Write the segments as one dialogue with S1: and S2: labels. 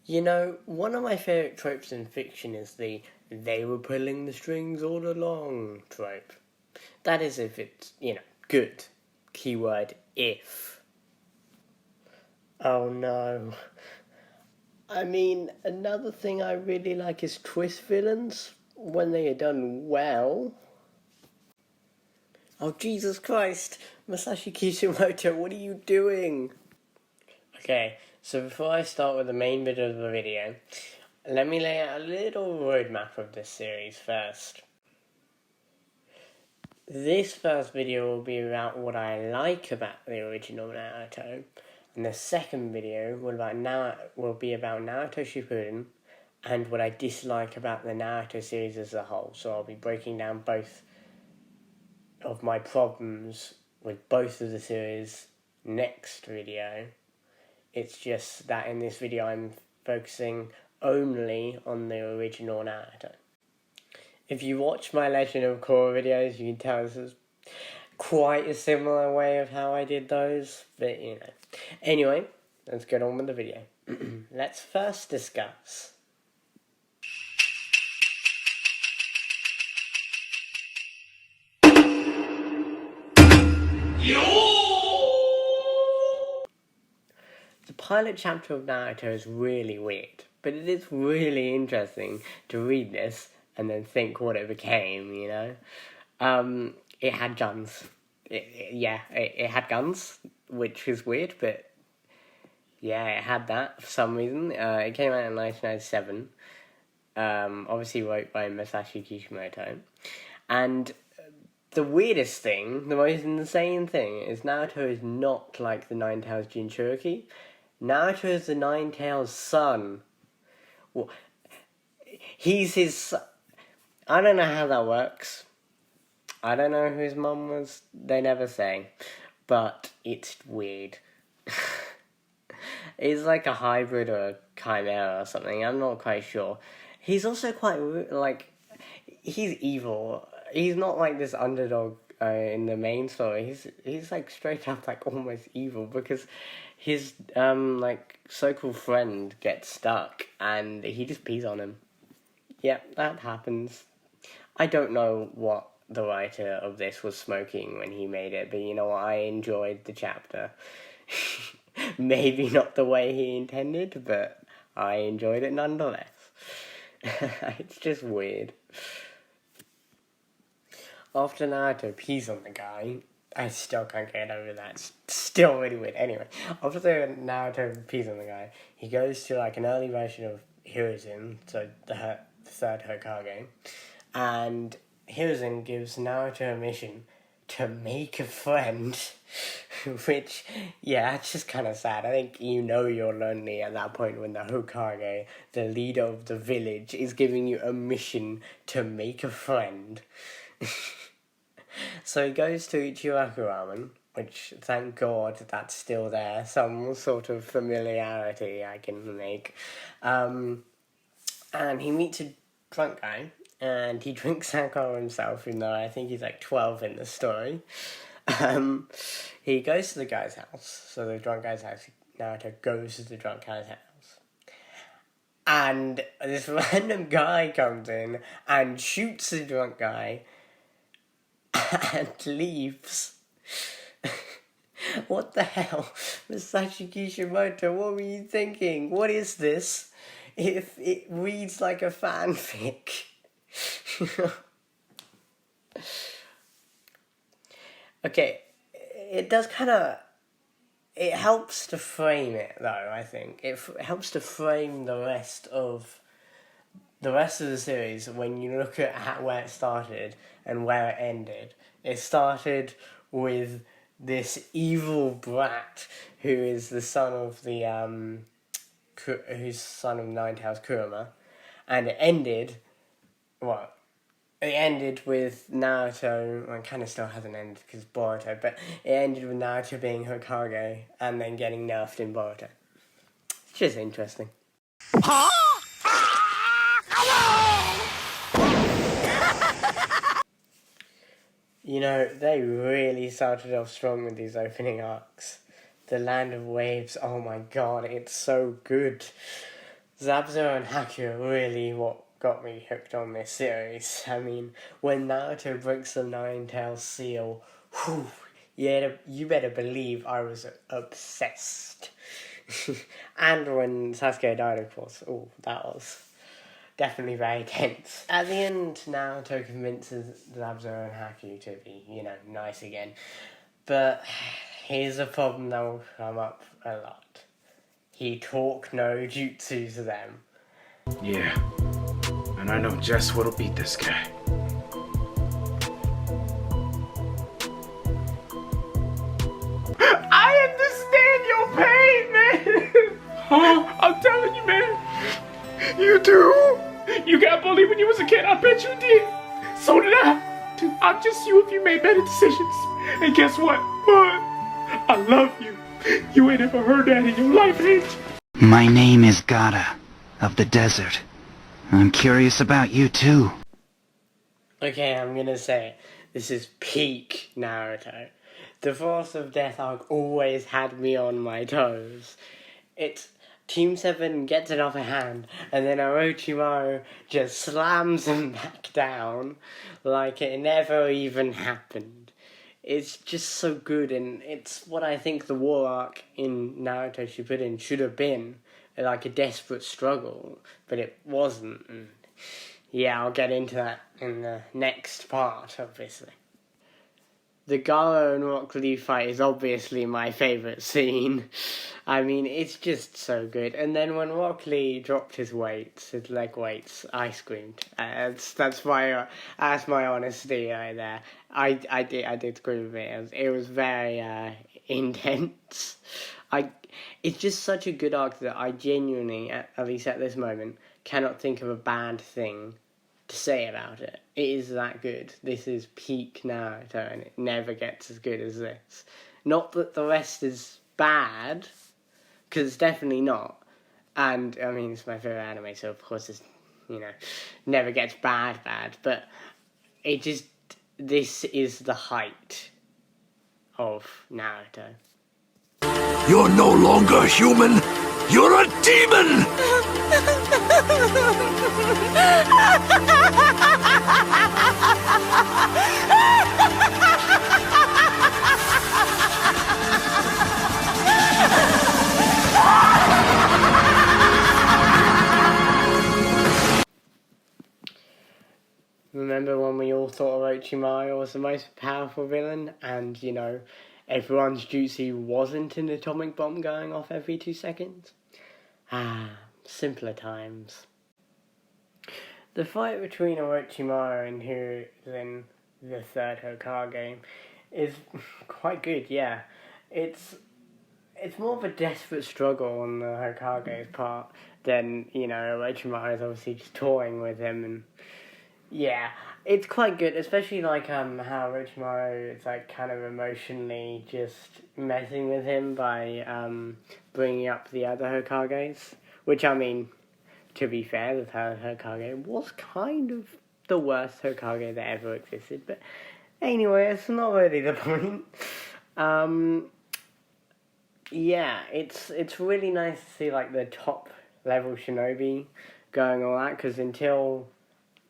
S1: You know, one of my favourite tropes in fiction is the "they were pulling the strings all along" trope. That is if it's, good. Keyword if. Oh no. I mean, another thing I really like is twist villains when they are done well. Oh, Jesus Christ! Masashi Kishimoto, what are you doing? Okay, so before I start with the main bit of the video, let me lay out a little roadmap of this series first. This first video will be about what I like about the original Naruto, and the second video will be about Naruto Shippuden and what I dislike about the Naruto series as a whole. So I'll be breaking down both of my problems with both of the series next video. It's just that in this video I'm focusing only on the original Naruto. If you watch my Legend of Korra videos, you can tell this is quite a similar way of how I did those, but Anyway, let's get on with the video. Let's first discuss the pilot chapter of Naruto is really weird, but it is really interesting to read this and then think what it became, It had guns. It had guns, which is weird, but yeah, it had that for some reason. It came out in 1997, obviously wrote by Masashi Kishimoto, and the weirdest thing, the most insane thing, is Naruto is not like the Nine-Tails Jinchuriki. Naruto is the Nine-Tails' son. Well, he's his son. I don't know how that works. I don't know who his mum was. They never say. But it's weird. It's like a hybrid or a chimera or something. I'm not quite sure. He's also quite, he's evil. He's not like this underdog in the main story. He's like straight up like almost evil because his so-called friend gets stuck and he just pees on him. Yeah, that happens. I don't know what the writer of this was smoking when he made it, but you know what? I enjoyed the chapter. Maybe not the way he intended, but I enjoyed it nonetheless. It's just weird. After Naruto pees on the guy, I still can't get over that. It's still really weird. Anyway, after Naruto pees on the guy, he goes to like an early version of Hiruzen, so the third Hokage, and Hiruzen gives Naruto a mission to make a friend, which, yeah, it's just kind of sad. I think you're lonely at that point when the Hokage, the leader of the village, is giving you a mission to make a friend. So he goes to Ichiraku Ramen, which, thank God, that's still there. Some sort of familiarity I can make. And he meets a drunk guy, and he drinks alcohol himself, even though I think he's like 12 in the story. He goes to the guy's house, so the drunk guy's house, Naruto goes to the drunk guy's house. And this random guy comes in and shoots the drunk guy and leaves. What the hell? Masashi Kishimoto, what were you thinking? What is this? If it reads like a fanfic. Okay, it does it helps to frame it though, I think. It helps to frame the rest of the series when you look at where it started and where it ended. It started with this evil brat who is the son of who's son of Nine-Tails Kurama, and it ended with Naruto. Well, it kind of still hasn't ended because Boruto, but it ended with Naruto being Hokage and then getting nerfed in Boruto. It's just interesting. Huh? They really started off strong with these opening arcs. The Land of Waves, oh my god, it's so good. Zabuza and Haku are really what got me hooked on this series. I mean, when Naruto breaks the Nine-Tailed Seal, whew, yeah, you better believe I was obsessed. And when Sasuke died, of course, that was definitely very tense. At the end, Naruto convinces Zabuza and Haku to be, nice again. But here's a problem that will come up a lot. He talked no jutsu to them.
S2: Yeah, and I know just what'll beat this guy. I understand your pain, man! Huh? I'm telling you, man. You do? You got bullied when you was a kid, I bet you did. So did I. I'm just you if you made better decisions. And guess what? What? I love you. You ain't ever heard that in your life, ain't you?
S3: My name is Gata, of the desert. I'm curious about you too.
S1: Okay, I'm gonna say it. This is peak Naruto. The Force of Death arc always had me on my toes. It's Team 7 gets an upper hand, and then Orochimaru just slams them back down like it never even happened. It's just so good, and it's what I think the war arc in Naruto Shippuden should have been. Like a desperate struggle, but it wasn't. And yeah, I'll get into that in the next part, obviously. The Garo and Rock Lee fight is obviously my favourite scene. I mean, it's just so good. And then when Rock Lee dropped his leg weights, I screamed. That's my honesty right there. I did scream a bit. It was very intense. It's just such a good arc that I genuinely, at least at this moment, cannot think of a bad thing to say about it. It is that good. This is peak Naruto, and it never gets as good as this. Not that the rest is bad, because it's definitely not. And, I mean, it's my favourite anime, so of course it's, never gets bad, but it just, this is the height of Naruto.
S4: You're no longer human! You're a demon!
S1: Remember when we all thought Orochimaru was the most powerful villain, and, everyone's jutsu wasn't an atomic bomb going off every 2 seconds? Simpler times. The fight between Orochimaru and who is in the third Hokage is quite good, yeah. It's more of a desperate struggle on the Hokage's part than, Orochimaru is obviously just toying with him, and yeah, it's quite good, especially how Orochimaru is kind of emotionally just messing with him by bringing up the other Hokages, which, I mean, to be fair, the third Hokage was kind of the worst Hokage that ever existed, but anyway, it's not really the point. Yeah, it's really nice to see the top level shinobi going all that, because until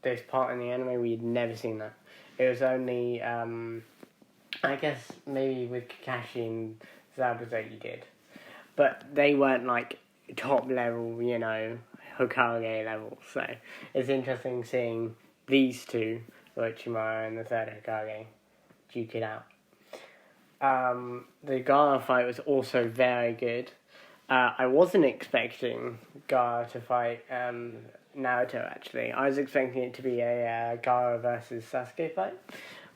S1: this part in the anime, we had never seen that. It was only, I guess, maybe with Kakashi and Zabuza you did. But they weren't, top level, Hokage level. So, it's interesting seeing these two, Orochimaru and the third Hokage, duke it out. The Gaara fight was also very good. I wasn't expecting Gaara to fight Naruto, actually. I was expecting it to be a Gaara versus Sasuke fight,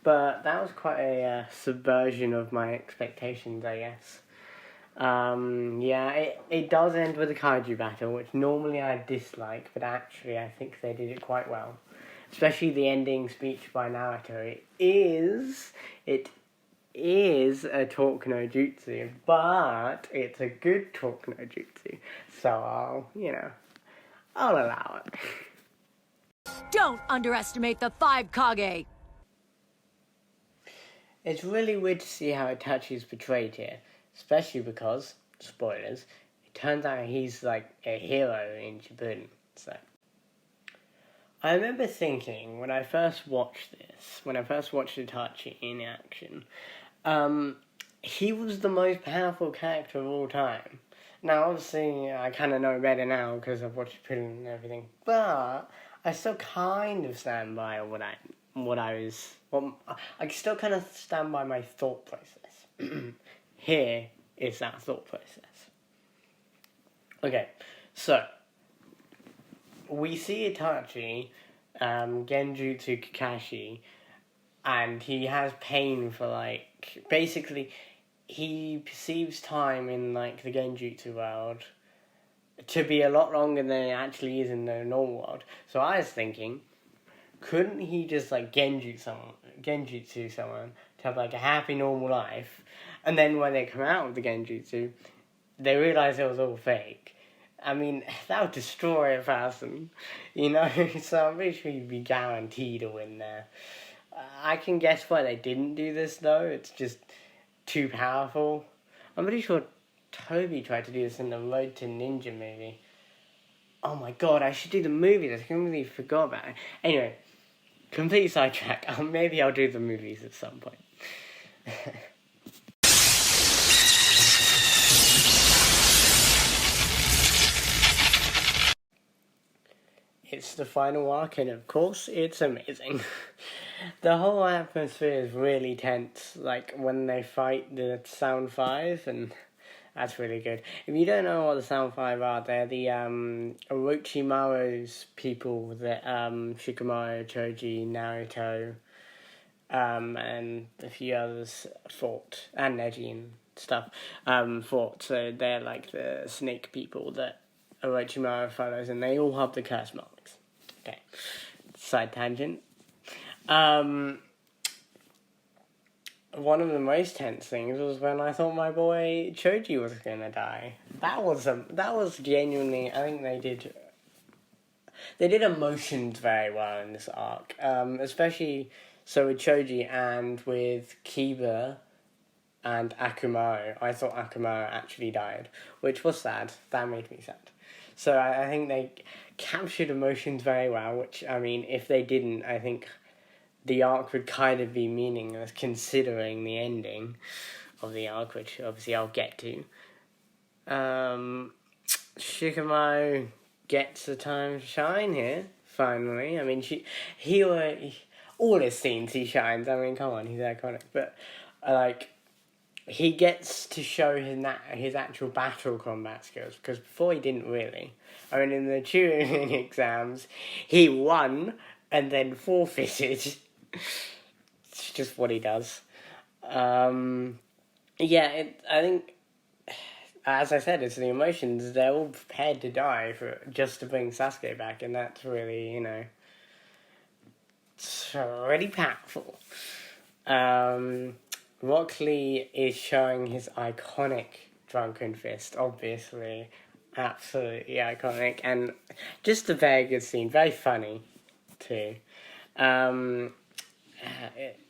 S1: but that was quite a subversion of my expectations, I guess. It does end with a kaiju battle, which normally I dislike, but actually I think they did it quite well. Especially the ending speech by Naruto. It is a talk no jutsu, but it's a good talk no jutsu, so I'll allow it.
S5: Don't underestimate the 5 Kage!
S1: It's really weird to see how Itachi's portrayed here, especially because, spoilers, turns out he's like a hero in Shippuden. So I remember thinking when I first watched Itachi in action, he was the most powerful character of all time. Now, obviously, I kind of know better now because I've watched Shippuden and everything, but I still kind of stand by I still kind of stand by my thought process. Here is that thought process. Okay, so we see Itachi, Genjutsu Kakashi, and he has pain for, like, basically, he perceives time in, like, the Genjutsu world to be a lot longer than it actually is in the normal world. So I was thinking, couldn't he just, like, Genjutsu someone to have, like, a happy, normal life, and then when they come out of the Genjutsu, they realise it was all fake. I mean, that would destroy a person, you know? So I'm pretty sure you'd be guaranteed a win there. I can guess why they didn't do this, though. It's just too powerful. I'm pretty sure Toby tried to do this in the Road to Ninja movie. Oh my god, I should do the movies. I completely forgot about it. Anyway, complete sidetrack. Maybe I'll do the movies at some point. It's the final arc, and of course, it's amazing. The whole atmosphere is really tense, like when they fight the Sound 5, and that's really good. If you don't know what the Sound 5 are, they're the Orochimaru's people that Shikamaru, Choji, Naruto, and a few others fought, and Neji and stuff, fought. So they're like the snake people that Orochimaru follows, and they all have the curse marks. Okay, side tangent. One of the most tense things was when I thought my boy Choji was gonna die. That was genuinely. I think they did emotions very well in this arc, especially so with Choji and with Kiba and Akumaru. I thought Akumaru actually died, which was sad. That made me sad. So I think they captured emotions very well, which, I mean, if they didn't, I think the arc would kind of be meaningless considering the ending of the arc, which obviously I'll get to. Shikamaru gets the time to shine here, finally. I mean, all his scenes he shines. I mean, come on, he's iconic. But, he gets to show his actual battle combat skills, because before he didn't really. I mean, in the tutoring exams, he won and then forfeited. It's just what he does. I think, as I said, it's the emotions. They're all prepared to die just to bring Sasuke back, and that's really, it's really powerful. Rock Lee is showing his iconic drunken fist, obviously. Absolutely iconic. And just a very good scene. Very funny, too.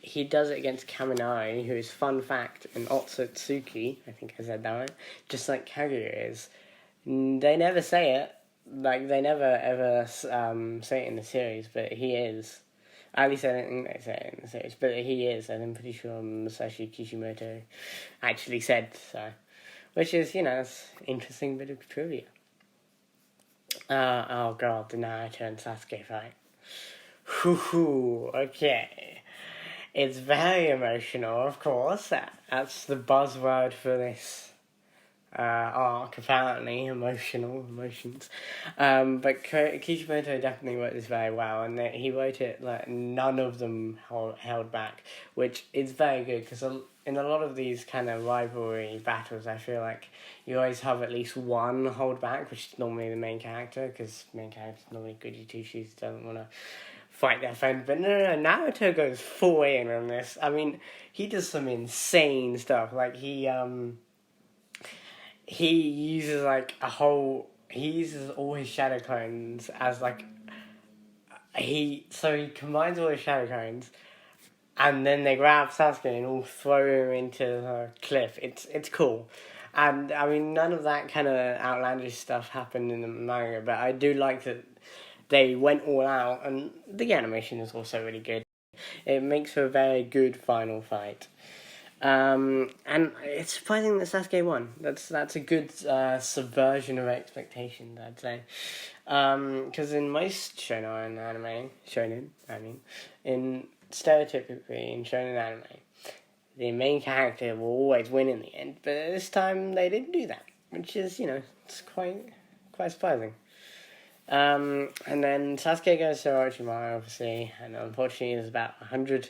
S1: He does it against Kaminari, who is, fun fact, an Otsutsuki. I think I said that right. Just like Kaguya is. They never say it. Like, they never ever say it in the series, but he is. At least I don't think they say it in the series, but he is, and I'm pretty sure Masashi Kishimoto actually said so. Which is, it's an interesting bit of trivia. Oh god, the Naruto and Sasuke fight. Okay. It's very emotional, of course. That's the buzzword for this arc, apparently. Emotions. But Kishimoto definitely wrote this very well, and he wrote it like none of them held back, which is very good, because in a lot of these kind of rivalry battles, I feel like you always have at least one hold back, which is normally the main character, because main character's normally goody two-shoes, doesn't want to fight their friend. But no, Naruto goes full in on this. I mean, he does some insane stuff. Like, he uses he uses all his shadow clones as he combines all his shadow clones, and then they grab Sasuke and all throw him into the cliff. It's cool. And I mean, none of that kind of outlandish stuff happened in the manga, but I do like that they went all out, and the animation is also really good. It makes for a very good final fight. And it's surprising that Sasuke won. That's a good subversion of expectations, I'd say. Because in most shonen anime, stereotypically in shonen anime, the main character will always win in the end. But this time they didn't do that, which is, it's quite surprising. And then Sasuke goes to Orochimaru, obviously, and unfortunately there's about 100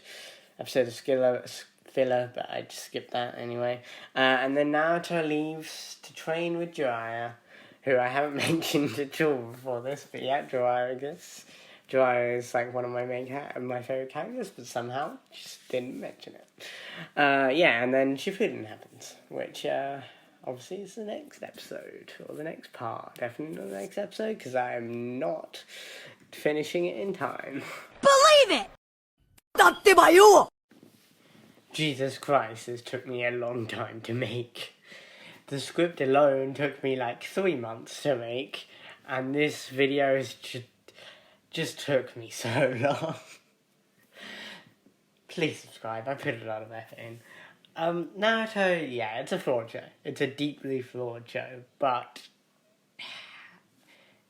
S1: episodes of filler, but I just skipped that anyway. And then Naruto leaves to train with Jiraiya, who I haven't mentioned at all before this, but yeah, Jiraiya exists. Jiraiya is like one of my my favourite characters, but somehow just didn't mention it. And then Shippuden happens, which obviously is the next episode, or the next part. Definitely not the next episode, because I am not finishing it in time.
S5: Believe it!
S1: Jesus Christ, this took me a long time to make. The script alone took me like 3 months to make, and this video is just took me so long. Please subscribe, I put a lot of effort in. Naruto, yeah, it's a flawed show. It's a deeply flawed show, but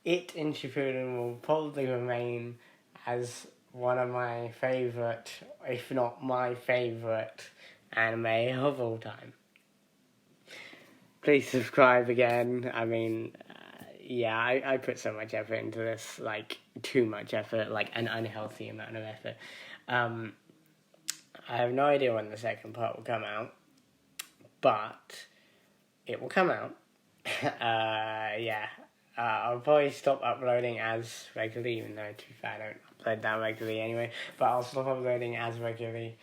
S1: it in Shippuden will probably remain as one of my favourite, if not my favourite, anime of all time. Please subscribe again. I mean, I put so much effort into this, like, too much effort, like an unhealthy amount of effort. I have no idea when the second part will come out, but it will come out. I'll probably stop uploading as regularly, even though, to be fair, I don't upload that regularly anyway, but I'll stop uploading as regularly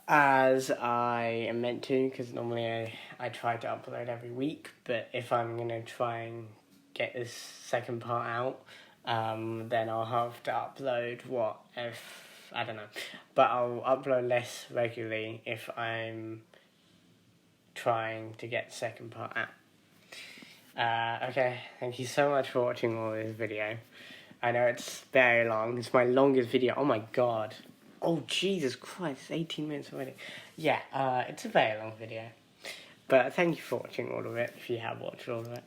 S1: as I am meant to, because normally I try to upload every week, but if I'm going to try and get this second part out, then I'll have to upload I don't know, but I'll upload less regularly if I'm trying to get the second part out. Okay, thank you so much for watching all this video. I know it's very long, it's my longest video, oh my god. Oh Jesus Christ, it's 18 minutes already. Yeah, it's a very long video. But thank you for watching all of it, if you have watched all of it.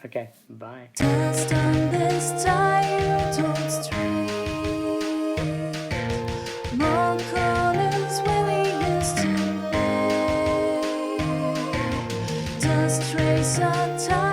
S1: Okay, bye.
S6: Just on this time, don't stray. More corners where we used to play. Just trace our time.